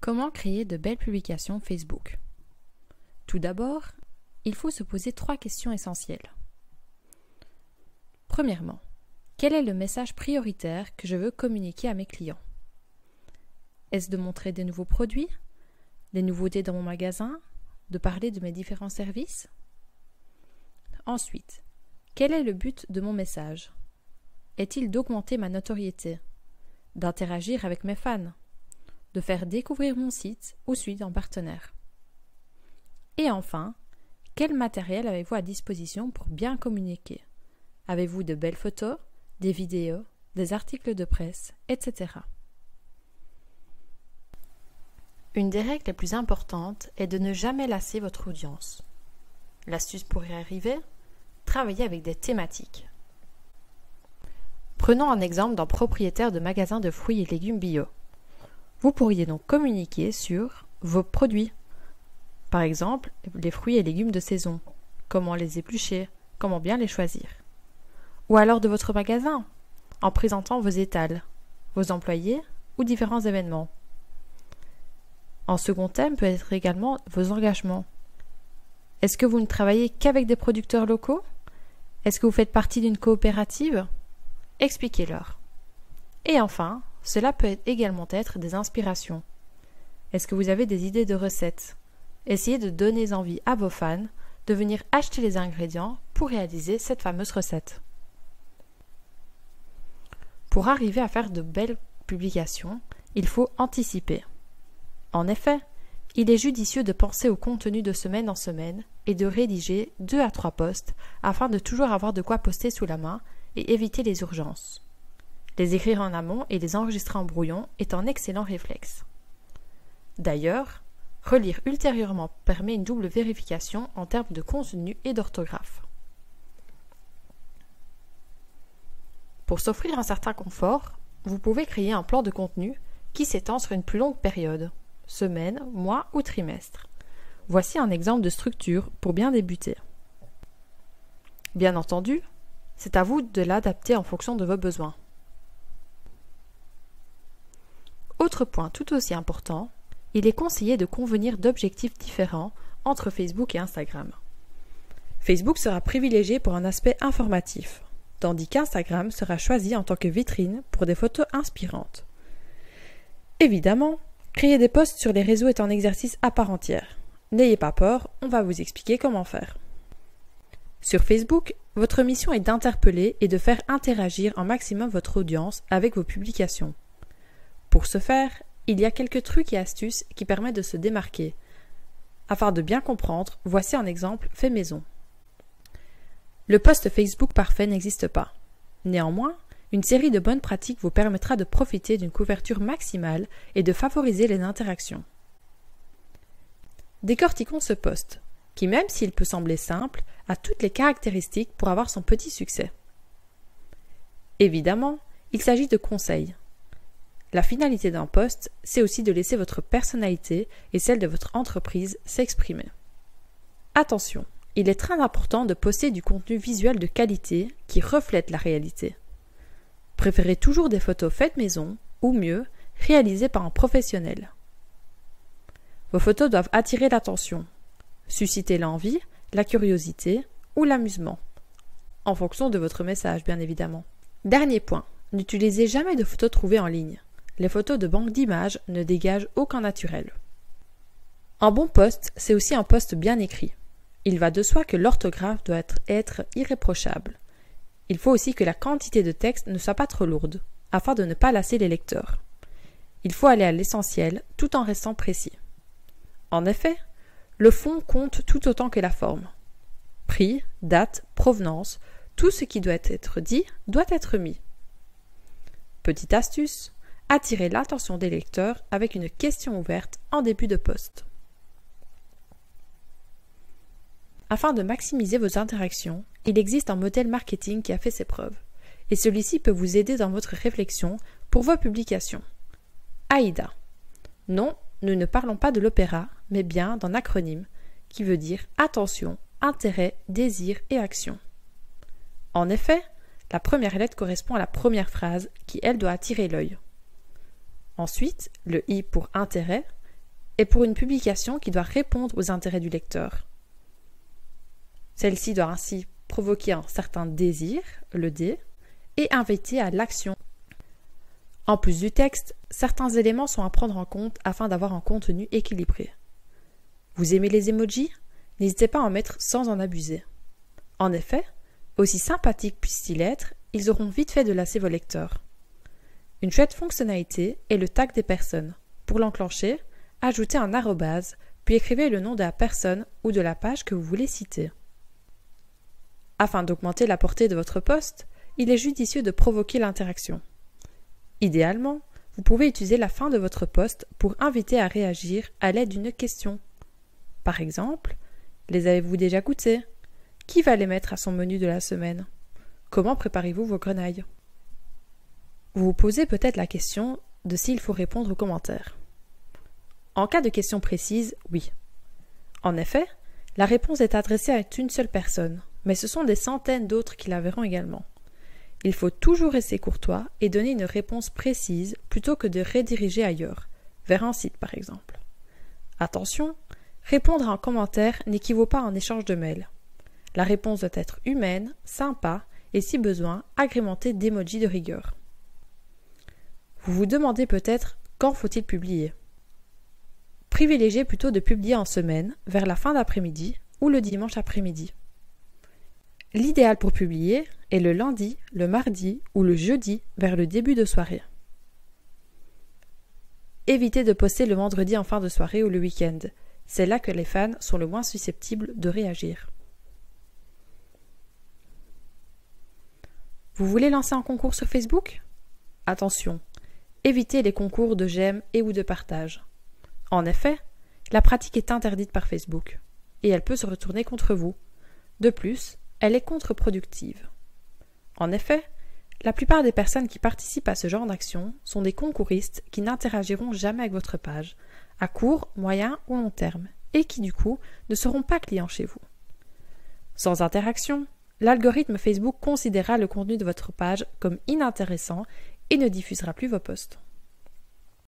Comment créer de belles publications Facebook? Tout d'abord, il faut se poser 3 questions essentielles. Premièrement, quel est le message prioritaire que je veux communiquer à mes clients? Est-ce de montrer des nouveaux produits, des nouveautés dans mon magasin, de parler de mes différents services? Ensuite, quel est le but de mon message? Est-il d'augmenter ma notoriété, d'interagir avec mes fans, de faire découvrir mon site ou celui d'un partenaire? Et enfin, quel matériel avez-vous à disposition pour bien communiquer? Avez-vous de belles photos, des vidéos, des articles de presse, etc. Une des règles les plus importantes est de ne jamais lasser votre audience. L'astuce pour y arriver? Travailler avec des thématiques. Prenons un exemple d'un propriétaire de magasin de fruits et légumes bio. Vous pourriez donc communiquer sur vos produits. Par exemple, les fruits et légumes de saison, comment les éplucher, comment bien les choisir. Ou alors de votre magasin, en présentant vos étals, vos employés ou différents événements. En second thème peut être également vos engagements. Est-ce que vous ne travaillez qu'avec des producteurs locaux? Est-ce que vous faites partie d'une coopérative? Expliquez-leur. Et enfin, cela peut également être des inspirations. Est-ce que vous avez des idées de recettes? Essayez de donner envie à vos fans de venir acheter les ingrédients pour réaliser cette fameuse recette. Pour arriver à faire de belles publications, il faut anticiper. En effet, il est judicieux de penser au contenu de semaine en semaine et de rédiger 2 à 3 posts afin de toujours avoir de quoi poster sous la main et éviter les urgences. Les écrire en amont et les enregistrer en brouillon est un excellent réflexe. D'ailleurs, relire ultérieurement permet une double vérification en termes de contenu et d'orthographe. Pour s'offrir un certain confort, vous pouvez créer un plan de contenu qui s'étend sur une plus longue période, semaine, mois ou trimestre. Voici un exemple de structure pour bien débuter. Bien entendu, c'est à vous de l'adapter en fonction de vos besoins. Autre point tout aussi important, il est conseillé de convenir d'objectifs différents entre Facebook et Instagram. Facebook sera privilégié pour un aspect informatif, tandis qu'Instagram sera choisi en tant que vitrine pour des photos inspirantes. Évidemment, créer des posts sur les réseaux est un exercice à part entière. N'ayez pas peur, on va vous expliquer comment faire. Sur Facebook, votre mission est d'interpeller et de faire interagir un maximum votre audience avec vos publications. Pour ce faire, il y a quelques trucs et astuces qui permettent de se démarquer. Afin de bien comprendre, voici un exemple fait maison. Le post Facebook parfait n'existe pas. Néanmoins, une série de bonnes pratiques vous permettra de profiter d'une couverture maximale et de favoriser les interactions. Décortiquons ce post, qui même s'il peut sembler simple, a toutes les caractéristiques pour avoir son petit succès. Évidemment, il s'agit de conseils. La finalité d'un post, c'est aussi de laisser votre personnalité et celle de votre entreprise s'exprimer. Attention, il est très important de poster du contenu visuel de qualité qui reflète la réalité. Préférez toujours des photos faites maison, ou mieux, réalisées par un professionnel. Vos photos doivent attirer l'attention, susciter l'envie, la curiosité ou l'amusement, en fonction de votre message bien évidemment. Dernier point, n'utilisez jamais de photos trouvées en ligne. Les photos de banque d'images ne dégagent aucun naturel. Un bon post, c'est aussi un post bien écrit. Il va de soi que l'orthographe doit être irréprochable. Il faut aussi que la quantité de texte ne soit pas trop lourde, afin de ne pas lasser les lecteurs. Il faut aller à l'essentiel tout en restant précis. En effet, le fond compte tout autant que la forme. Prix, date, provenance, tout ce qui doit être dit doit être mis. Petite astuce, attirez l'attention des lecteurs avec une question ouverte en début de post. Afin de maximiser vos interactions, il existe un modèle marketing qui a fait ses preuves, et celui-ci peut vous aider dans votre réflexion pour vos publications. AIDA. Non, nous ne parlons pas de l'opéra, mais bien d'un acronyme qui veut dire attention, intérêt, désir et action. En effet, la première lettre correspond à la première phrase qui, elle, doit attirer l'œil. Ensuite, le I pour intérêt est pour une publication qui doit répondre aux intérêts du lecteur. Celle-ci doit ainsi provoquer un certain désir, le D, et inviter à l'action. En plus du texte, certains éléments sont à prendre en compte afin d'avoir un contenu équilibré. Vous aimez les emojis? N'hésitez pas à en mettre sans en abuser. En effet, aussi sympathiques puissent-ils être, ils auront vite fait de lasser vos lecteurs. Une chouette fonctionnalité est le tag des personnes. Pour l'enclencher, ajoutez un arrobase, puis écrivez le nom de la personne ou de la page que vous voulez citer. Afin d'augmenter la portée de votre post, il est judicieux de provoquer l'interaction. Idéalement, vous pouvez utiliser la fin de votre post pour inviter à réagir à l'aide d'une question. Par exemple, les avez-vous déjà goûtés? Qui va les mettre à son menu de la semaine? Comment préparez-vous vos grenailles? Vous vous posez peut-être la question de s'il faut répondre aux commentaires. En cas de question précise, oui. En effet, la réponse est adressée à une seule personne, mais ce sont des centaines d'autres qui la verront également. Il faut toujours rester courtois et donner une réponse précise plutôt que de rediriger ailleurs, vers un site par exemple. Attention, répondre à un commentaire n'équivaut pas à un échange de mails. La réponse doit être humaine, sympa et si besoin, agrémentée d'emojis de rigueur. Vous vous demandez peut-être quand faut-il publier. Privilégiez plutôt de publier en semaine, vers la fin d'après-midi ou le dimanche après-midi. L'idéal pour publier est le lundi, le mardi ou le jeudi vers le début de soirée. Évitez de poster le vendredi en fin de soirée ou le week-end. C'est là que les fans sont le moins susceptibles de réagir. Vous voulez lancer un concours sur Facebook? Attention, évitez les concours de j'aime et ou de partage. En effet, la pratique est interdite par Facebook et elle peut se retourner contre vous. De plus, elle est contre-productive. En effet, la plupart des personnes qui participent à ce genre d'action sont des concouristes qui n'interagiront jamais avec votre page, à court, moyen ou long terme, et qui du coup ne seront pas clients chez vous. Sans interaction, l'algorithme Facebook considérera le contenu de votre page comme inintéressant et ne diffusera plus vos posts.